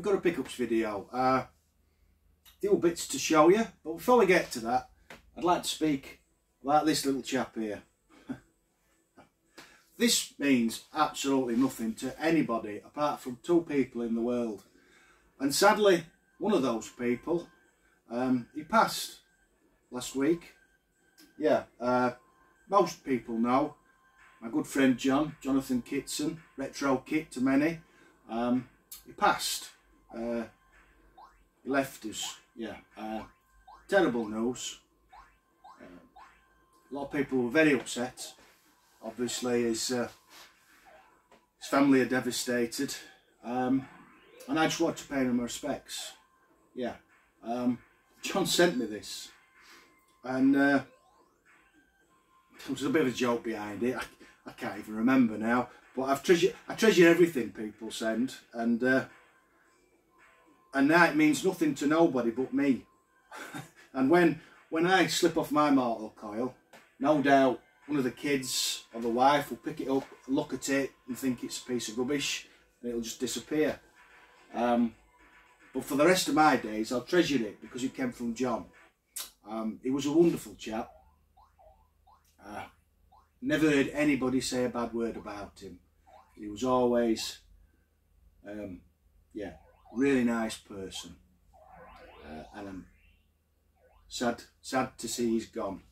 got a pickups video. Few bits to show you, but before we get to that, I'd like to speak about this little chap here. This means absolutely nothing to anybody apart from two people in the world, and sadly one of those people, he passed last week. Yeah, most people know my good friend Jonathan Kitson, Retro Kit to many. He passed. He left us. Yeah, terrible news. A lot of people were very upset. Obviously, his family are devastated, and I just want to pay him my respects. Yeah, John sent me this, and there was a bit of a joke behind it. I can't even remember now, but I treasure everything people send, and now it means nothing to nobody but me. And when I slip off my mortal coil, no doubt one of the kids or the wife will pick it up, look at it and think it's a piece of rubbish, and it'll just disappear. But for the rest of my days I'll treasure it because it came from John. He was a wonderful chap. Never heard anybody say a bad word about him. He was always, yeah, really nice person, and I'm sad to see he's gone.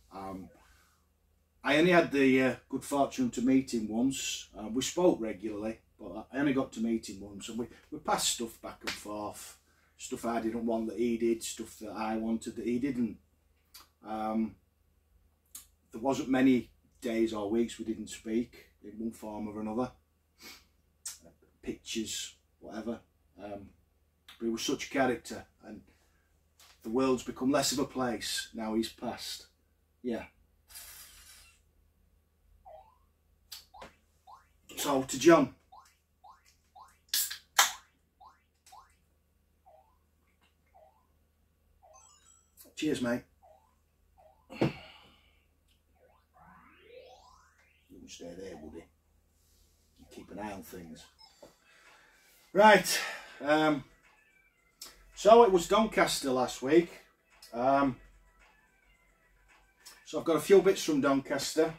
I only had the good fortune to meet him once. We spoke regularly, but I only got to meet him once, and we passed stuff back and forth. Stuff I didn't want that he did, stuff that I wanted that he didn't. There wasn't many days or weeks we didn't speak in one form or another. Pictures, whatever. But he was such a character, and the world's become less of a place now he's passed. Yeah. So to John, cheers, mate. You can stay there, buddy. You keep an eye on things. Right. So it was Doncaster last week. So I've got a few bits from Doncaster.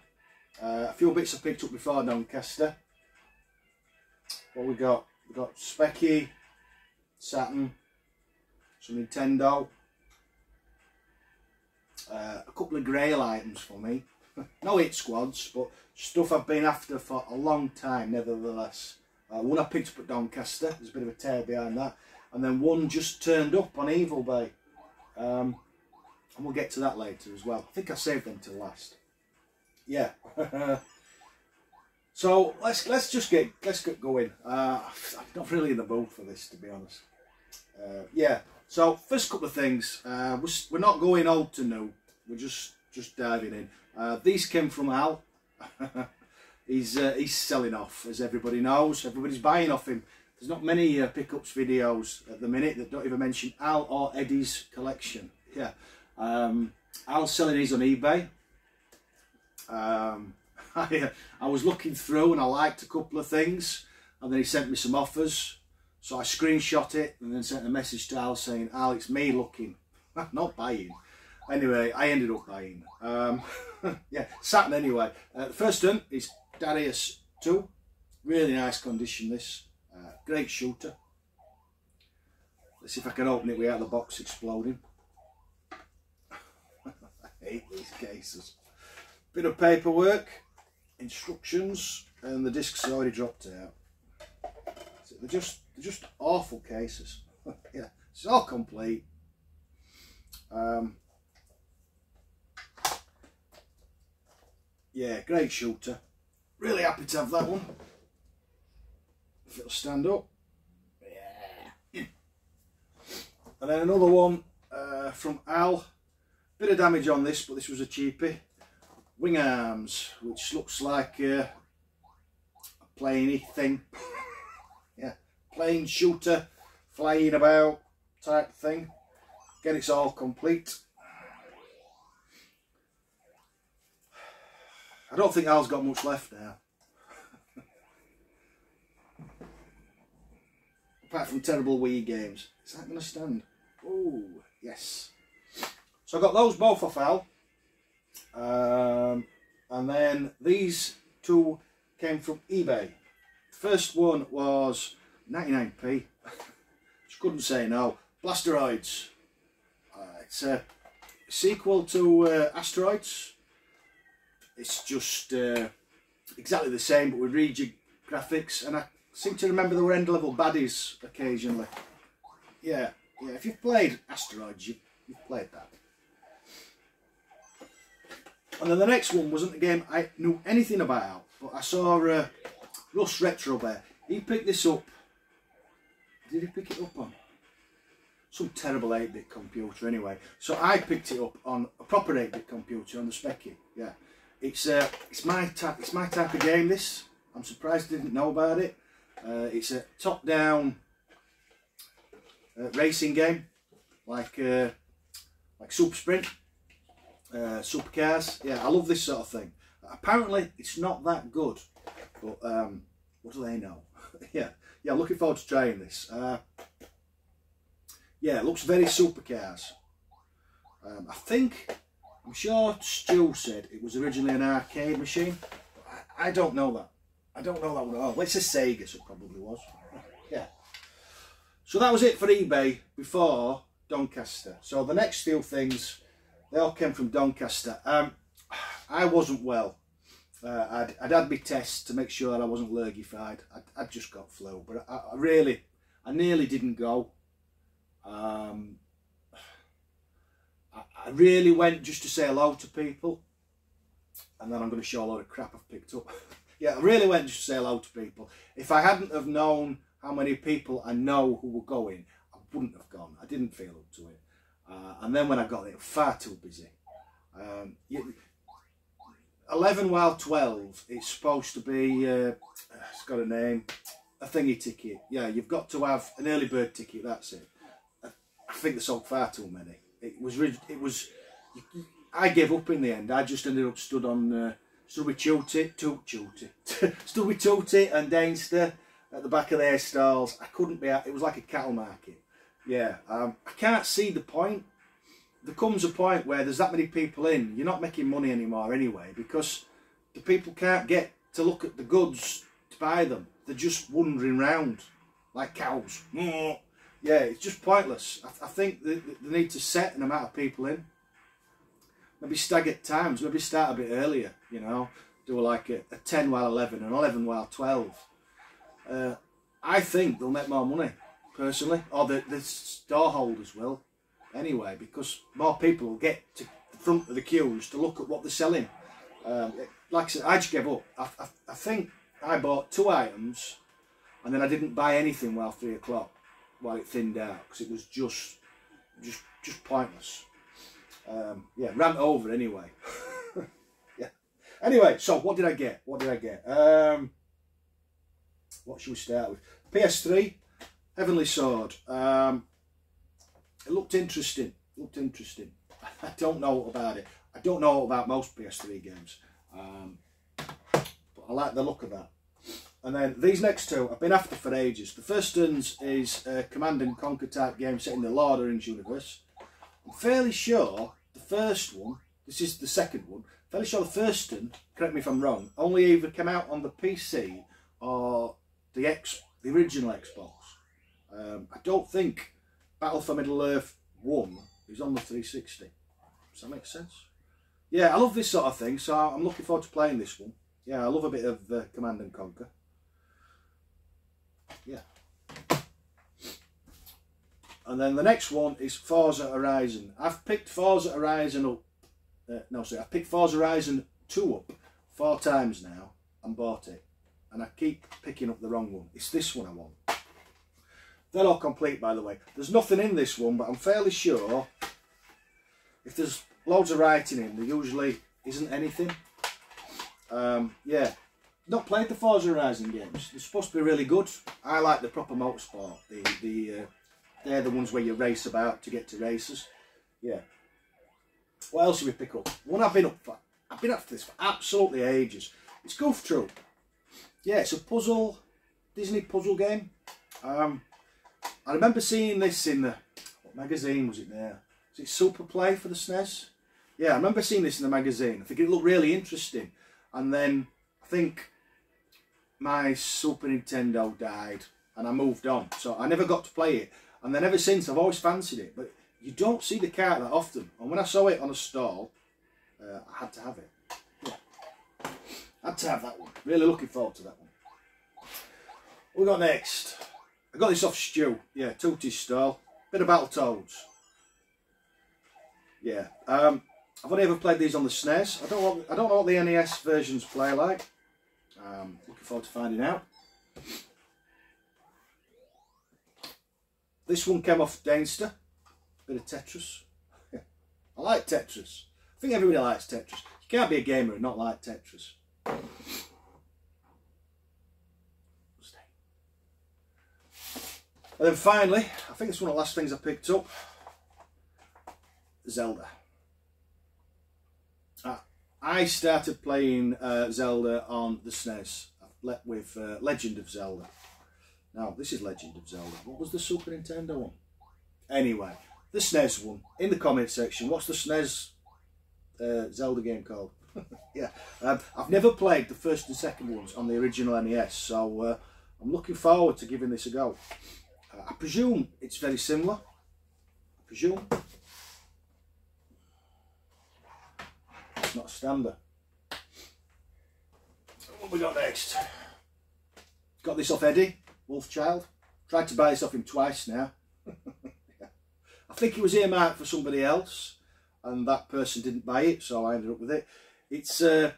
A few bits I picked up before Doncaster. What we got? We got Specky, Saturn, some Nintendo, a couple of Grail items for me. No hit squads, but stuff I've been after for a long time nevertheless. One I picked up at Doncaster, there's a bit of a tale behind that, and then one just turned up on evilbay, and we'll get to that later as well. I think I saved them till last. Yeah. So let's get going. I'm not really in the mood for this, to be honest. Yeah. So first couple of things. We're not going old to new. We're just diving in. These came from Al. He's selling off, as everybody knows. Everybody's buying off him. There's not many pickups videos at the minute that don't even mention Al or Eddie's collection. Yeah. Al's selling his on eBay. I was looking through and I liked a couple of things, and then he sent me some offers, so I screenshot it and then sent a message to Al saying, Al, it's me looking, not buying. Anyway, I ended up buying. Yeah, Saturn anyway. The first one is Darius 2, really nice condition this, great shooter. Let's see if I can open it without the box exploding. I hate these cases. Bit of paperwork, instructions, and the discs are already dropped out. So they're just awful cases. Yeah, it's all complete. Yeah, great shooter. Really happy to have that one. If it'll stand up. Yeah. And then another one from Al. Bit of damage on this, but this was a cheapie. Wing arms, which looks like a planey thing. Yeah, plane shooter, flying about type thing. Again, it's all complete. I don't think Al's got much left now. apart from terrible Wii games. Is that going to stand? Oh, yes. So I got those both off Al. And then these two came from eBay. First one was 99p. Just couldn't say no. Blasteroids. It's a sequel to Asteroids. It's just exactly the same, but with rejig graphics. And I seem to remember there were end level baddies occasionally. Yeah. If you've played Asteroids, you've played that. And then the next one wasn't a game I knew anything about, but I saw Russ Retro Bear. He picked this up. Did he pick it up on some terrible 8-bit computer anyway? So I picked it up on a proper 8-bit computer on the Specky. Yeah, it's my type of game. This, I'm surprised I didn't know about it. It's a top-down racing game, like Super Sprint. Supercars. Yeah, I love this sort of thing. Apparently it's not that good, but what do they know? yeah, I'm looking forward to trying this. Yeah, it looks very Supercars. I'm sure Stu said it was originally an arcade machine. I don't know that. I don't know that one at all. Let's say Sega, so it probably was. Yeah. So that was it for eBay before Doncaster. So the next few things, they all came from Doncaster. I wasn't well. I'd had my tests to make sure I wasn't lurgified. I'd just got flu, but I nearly didn't go. I really went just to say hello to people, and then I'm going to show a load of crap I've picked up. Yeah, I really went just to say hello to people. If I hadn't have known how many people I know who were going, I wouldn't have gone. I didn't feel up to it. And then when I got there, far too busy. 11 while 12, it's supposed to be, it's got a name, a thingy ticket. Yeah, you've got to have an early bird ticket, that's it. I think they sold far too many. I gave up in the end. I just ended up stood with Tootie and Dainster at the back of their stalls. I couldn't be out, it was like a cattle market. Yeah, I can't see the point. There comes a point where there's that many people in, you're not making money anymore anyway, because the people can't get to look at the goods to buy them. They're just wandering around like cows. Yeah, it's just pointless. I think they need to set an amount of people in. Maybe stagger times, maybe start a bit earlier, you know, do like a 10 while 11 and 11 while 12. I think they'll make more money, personally, or the store holders will. Anyway, because more people will get to the front of the queues to look at what they're selling. Like I said, I just gave up. I think I bought 2 items and then I didn't buy anything while 3 o'clock, while it thinned out, because it was just pointless. Yeah, ran over anyway. Yeah. Anyway, so what did I get? What should we start with? PS3, Heavenly Sword. It looked interesting. I don't know about it. I don't know about most PS3 games. But I like the look of that. And then these next two I've been after for ages. The first one is a Command and Conquer type game set in the Lord of the Rings universe. I'm fairly sure the first one, this is the second one, fairly sure the first one, correct me if I'm wrong, only either came out on the PC or the original Xbox. I don't think Battle for Middle-earth 1 is on the 360. Does that make sense? Yeah, I love this sort of thing, so I'm looking forward to playing this one. Yeah, I love a bit of Command and Conquer. Yeah. And then the next one is Forza Horizon. I've picked Forza Horizon up. I've picked Forza Horizon 2 up 4 times now and bought it. And I keep picking up the wrong one. It's this one I want. They're all complete, by the way. There's nothing in this one, but I'm fairly sure if there's loads of writing in, there usually isn't anything. Yeah. Not played the Forza Horizon games. They're supposed to be really good. I like the proper motorsport. They're the ones where you race about to get to races. Yeah. What else did we pick up? One I've been after this for absolutely ages. It's Goof Troop. Yeah, it's a puzzle, Disney puzzle game. I remember seeing this in the, what magazine was it there? Was it Super Play for the SNES? Yeah, I remember seeing this in the magazine. I think it looked really interesting. And then I think my Super Nintendo died and I moved on. So I never got to play it. And then ever since I've always fancied it. But you don't see the cart that often. And when I saw it on a stall, I had to have it. Yeah. I had to have that one. Really looking forward to that one. What we got next? I got this off Stu. Yeah, Tootie's stall. Bit of Battletoads. Yeah. I've only ever played these on the SNES. I don't know what the NES versions play like. Looking forward to finding out. This one came off Doncaster. Bit of Tetris. I like Tetris. I think everybody likes Tetris. You can't be a gamer and not like Tetris. And then finally, I think it's one of the last things I picked up. Zelda. I started playing Zelda on the SNES with Legend of Zelda. Now, this is Legend of Zelda. What was the Super Nintendo one? Anyway, the SNES one. In the comment section, what's the SNES Zelda game called? Yeah, I've never played the first and second ones on the original NES, so I'm looking forward to giving this a go. I presume it's very similar. I presume. It's not a standard. What we got next? Got this off Eddie, Wolfchild. Tried to buy this off him twice now. Yeah. I think it was earmarked for somebody else, and that person didn't buy it, so I ended up with it. It's a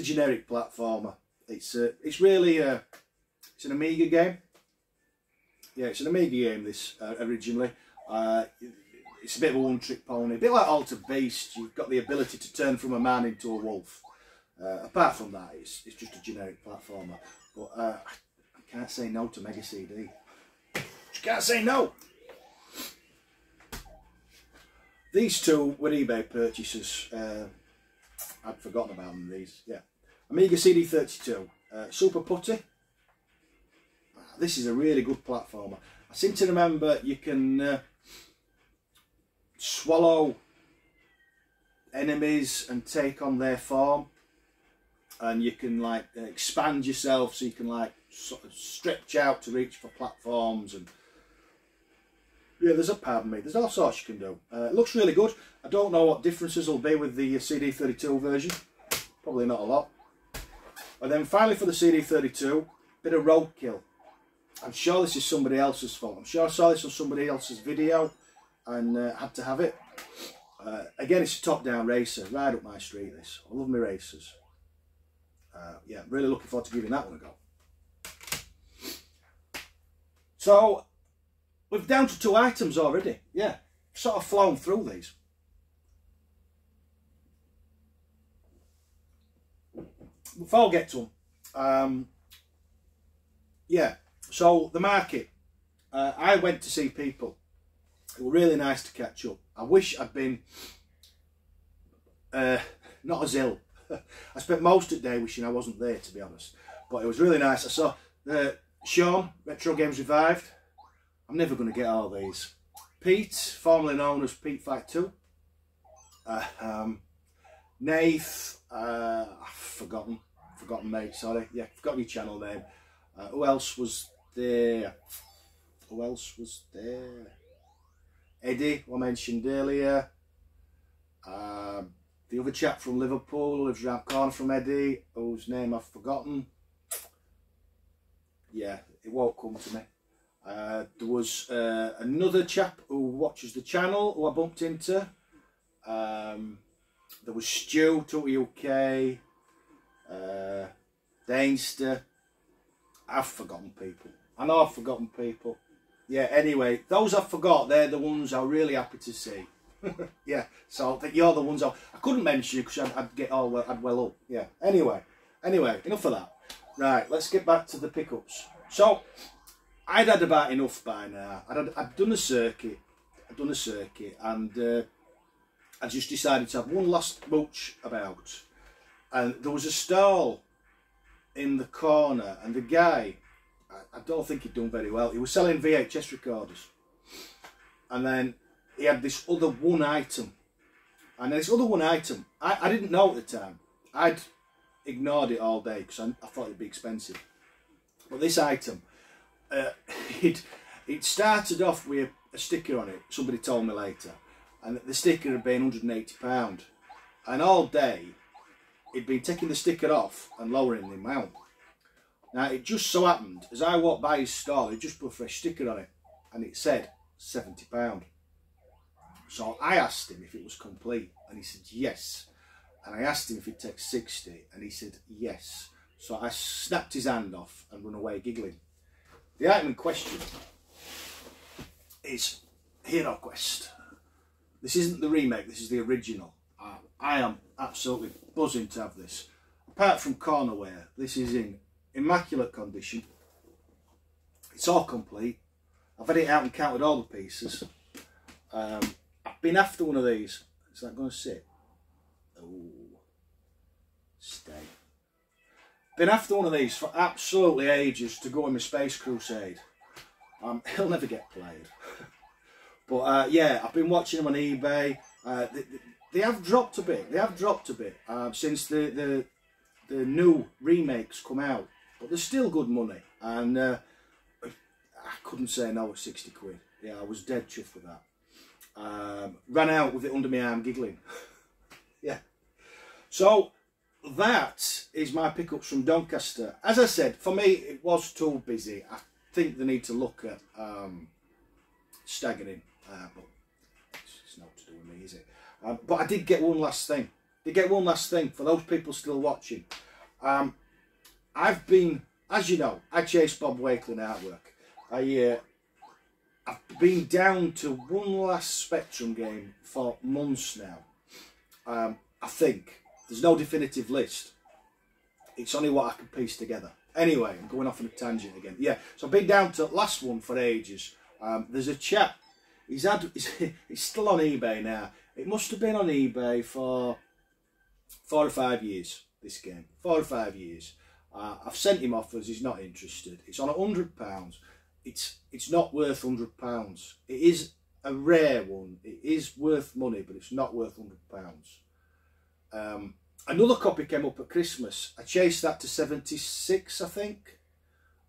generic platformer. It's really it's an Amiga game. Yeah, it's an Amiga game. This originally. It's a bit of a one-trick pony, a bit like Altered Beast. You've got the ability to turn from a man into a wolf. Apart from that, it's just a generic platformer. But I can't say no to Mega CD. Just can't say no. These two were eBay purchases. I'd forgotten about them. These, yeah. Amiga CD32, Super Putty. This is a really good platformer. I seem to remember you can swallow enemies and take on their form, and you can like expand yourself so you can like sort of stretch out to reach for platforms, and yeah, there's all sorts you can do. It looks really good. I don't know what differences will be with the CD32 version, probably not a lot. And then finally for the CD32, bit of roadkill. I'm sure this is somebody else's fault. I'm sure I saw this on somebody else's video and had to have it. Again, it's a top-down racer, right up my street this. I love my racers. Yeah, really looking forward to giving that one a go. So, we're down to 2 items already. Yeah, sort of flown through these. Before I get to them, yeah, so the market. I went to see people. It was really nice to catch up. I wish I'd been not as ill. I spent most of the day wishing I wasn't there, to be honest. But it was really nice. I saw Sean, Retro Games Revived. I'm never going to get all these. Pete, formerly known as Pete Fight 2. Nath, I've forgotten mate, sorry. Yeah, forgotten your channel name. Who else was there? Who else was there? Eddie, who I mentioned earlier. The other chap from Liverpool who lives around the corner from Eddie, whose name I've forgotten. Yeah, it won't come to me. There was another chap who watches the channel who I bumped into. There was Stu, Tootie UK, Doncaster. I've forgotten people. I know I've forgotten people. Yeah, anyway, those I forgot, they're the ones I'm really happy to see. Yeah, so I think you're the ones I couldn't mention because I'd well up. Yeah, anyway, enough of that. Right, let's get back to the pickups. So, I'd had about enough by now. I'd done a circuit, and I just decided to have one last mooch about. And there was a stall in the corner, and the guy I don't think he'd done very well. He was selling VHS recorders, and then he had this other one item, and this other one item I didn't know at the time. I'd ignored it all day because I thought it'd be expensive. But this item, it started off with a sticker on it. Somebody told me later, and the sticker had been £180, and all day he'd been taking the sticker off and lowering the amount. Now it just so happened, as I walked by his stall, he just put a fresh sticker on it, and it said £70. So I asked him if it was complete, and he said yes. And I asked him if he'd take 60, and he said yes. So I snapped his hand off and run away giggling. The item in question is Hero Quest. This isn't the remake, this is the original. I am absolutely buzzing to have this. Apart from cornerware, this is in immaculate condition. It's all complete. I've had it out and counted all the pieces. I've been after one of these. Is that going to sit? Oh, stay. Been after one of these for absolutely ages to go in my Space Crusade. He'll never get played. But yeah, I've been watching them on eBay. They have dropped a bit. They have dropped a bit since the new remakes come out. But they're still good money. And I couldn't say no at 60 quid. Yeah, I was dead chuffed with that. Ran out with it under my arm giggling. Yeah. So that is my pickups from Doncaster. As I said, for me it was too busy. I think they need to look at staggering, but it's not to do with me, is it? But I did get one last thing. For those people still watching. I've been, as you know, I chase Bob Wakeling artwork. I've been down to one last Spectrum game for months now. I think. There's no definitive list. It's only what I can piece together. Anyway, I'm going off on a tangent again. Yeah, so I've been down to the last one for ages. There's a chap, he's still on eBay now. It must have been on eBay for 4 or 5 years, this game. 4 or 5 years. I've sent him offers, he's not interested. It's on £100. It's not worth £100. It is a rare one. It is worth money, but it's not worth £100. Another copy came up at Christmas. I chased that to 76, I think,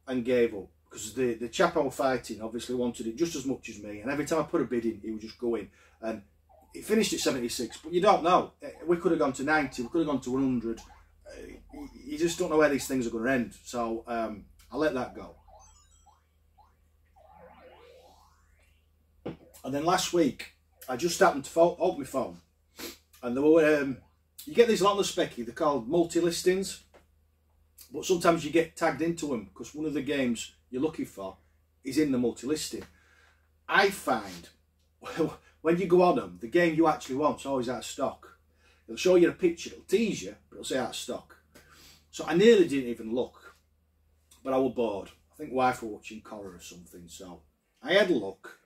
and gave up because the chap I was fighting obviously wanted it just as much as me, and every time I put a bid in, he would just go in, and it finished at 76. But you don't know. We could have gone to 90. We could have gone to 100. You just don't know where these things are going to end. So I let that go. And then last week, I just happened to open my phone, and there were you get these lot on the specky, they're called multi-listings, but sometimes you get tagged into them because one of the games you're looking for is in the multi-listing. I find when you go on them, the game you actually want is always out of stock. It'll show you a picture, it'll tease you, but it'll say out of stock. So I nearly didn't even look, but I was bored. I think wife was watching Collar or something, so I had a look,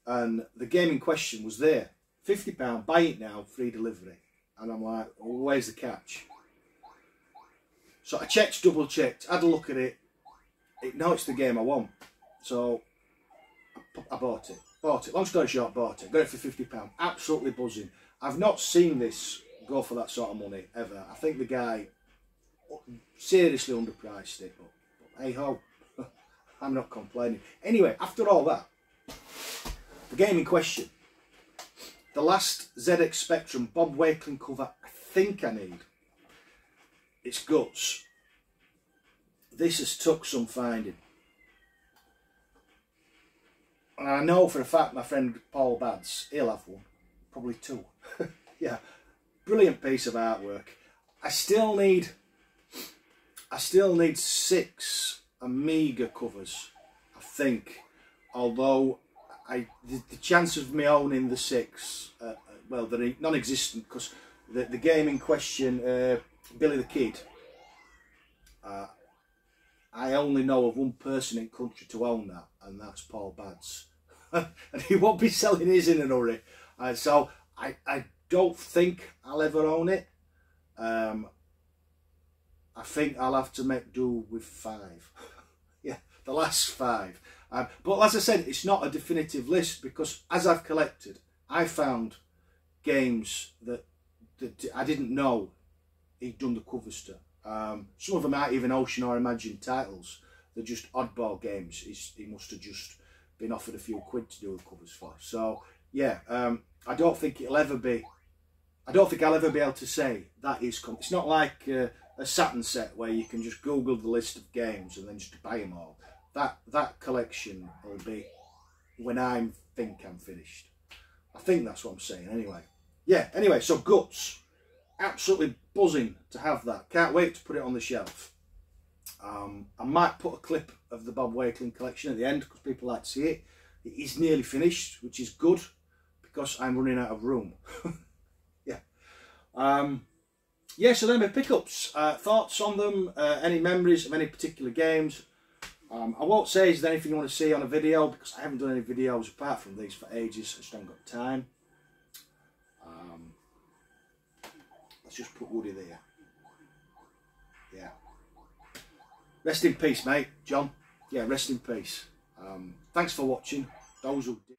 and the game in question was there. £50, buy it now, free delivery. And I'm like, well, where's the catch? So I checked, double checked, had a look at it. No, it's the game I want. So I bought it. Long story short, bought it. Got it for £50. Absolutely buzzing. I've not seen this go for that sort of money ever. I think the guy seriously underpriced it. But hey ho, I'm not complaining. Anyway, after all that, the game in question. The last ZX Spectrum Bob Wakeling cover I think I need. It's guts. This has took some finding. And I know for a fact my friend Paul Bads, he'll have one. Probably 2. Yeah. Brilliant piece of artwork. I still need 6 Amiga covers, I think. Although the chance of me owning the 6, well, they're non-existent because the game in question, Billy the Kid, I only know of one person in country to own that, and that's Paul Bads. And he won't be selling his in a hurry. So I don't think I'll ever own it. I think I'll have to make do with 5. Yeah, the last 5. But as I said, it's not a definitive list, because as I've collected, I found games that I didn't know he'd done the covers to. Some of them aren't even Ocean or Imagine titles. They're just oddball games. He must have just been offered a few quid to do the covers for. So yeah, I don't think it'll ever be. I don't think I'll ever be able to say that is. It's not like a Saturn set where you can just Google the list of games and then just buy them all. That collection will be when I think I'm finished. I think that's what I'm saying anyway. Yeah. Anyway, so Guts, absolutely buzzing to have that. Can't wait to put it on the shelf. I might put a clip of the Bob Wakeling collection at the end because people like to see it. It is nearly finished, which is good because I'm running out of room. Yeah. Yeah, so then my pickups. Thoughts on them, any memories of any particular games. I won't say is there anything you want to see on a video because I haven't done any videos apart from these for ages. I just haven't got time. Let's just put Woody there. Yeah. Rest in peace, mate. John. Yeah, rest in peace. Thanks for watching. Those who did.